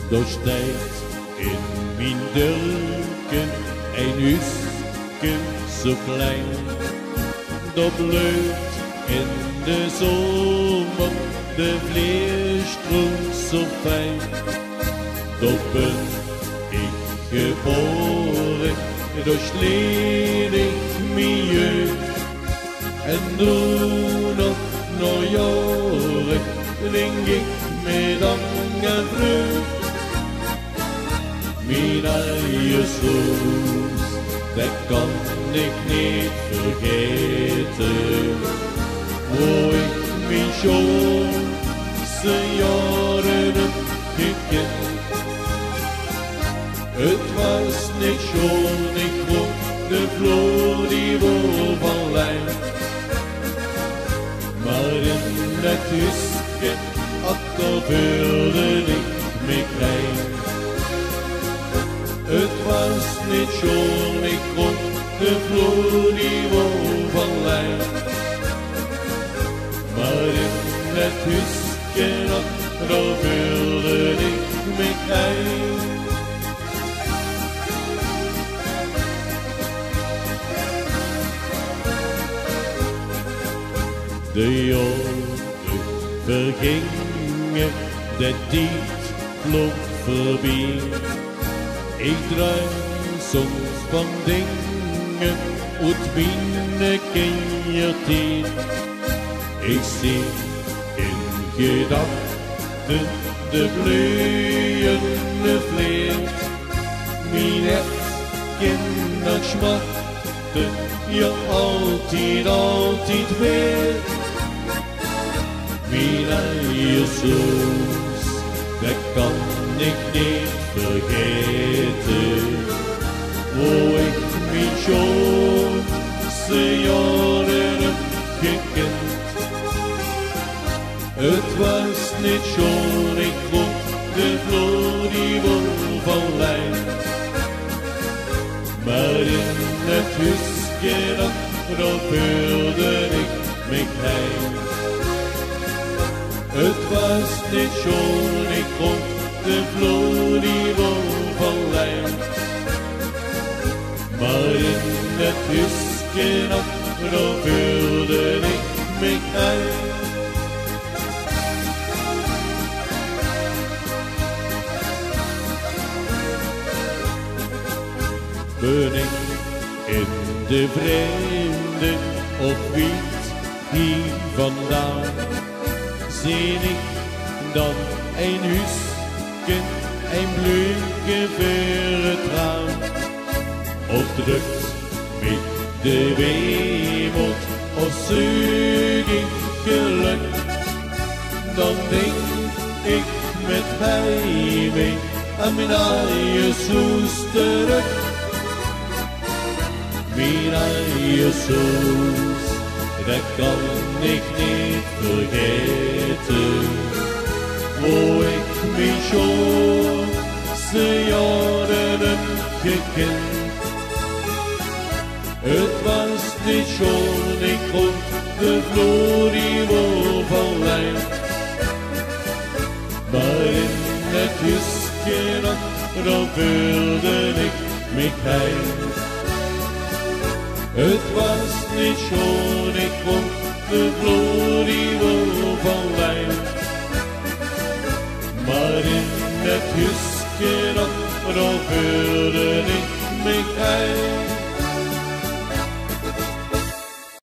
Daar staat in mijn dulken een huisje zo klein. Daar bloeit in de zomer de vleerstroom zo fijn. Daar ben ik geboren, daar sleet ik mijn jeugd. En nu nog na jaren denk ik met lange vreugd. Mijn eigen huis, dat kan ik niet vergeten. Wo ik mijn schoonste jaren heb gekend. Het was niet schoon, ik vond de vloer die wol van lijn. Maar in dat huisje, daar wilde ik me klein. Het was niet schoon, ik vond de vloer die wol van lijn. Maar in dat huisje, daar wilde ik me klein. De jaren vergingen, de tijd vloog voorbij. Ik droom soms van dingen uit mijn kindertijd. Ik zie in gedachten de bloeiende vleer. Mijn hart kent smachten, ja altijd, altijd weer. Mijn eigen huis, dat kan ik niet vergeten. Wo ik mijn schoonste jaren heb gekend. Het was niet schoon, ik vond de vloer die wol van lijn. Maar in het huisje, daar voelde ik me klein. Het was niet schoon, ik vond de vloer die wol van lijn. Maar in het huisje, daar voelde ik me klein. Ben ik in de vreemde op wiet hier vandaan, zie ik dan een huisje, een bloeike voor het raam. Of drukt met de weemoed, of zoek ik geluk, dan denk ik met heimwee aan mijn eigen huis terug. Mijn eigen huis, dat kan ik niet vergeten. Wo ik mijn schoonste jaren heb gekend. Het was niet schoon, ik vond de vloer die wol van lijn. Maar in het huisje, daar wilde ik me klein. Het was niet schoon, ik vond de vloer die wol van lijn. Maar in het huisje, daar wilde ik me klein.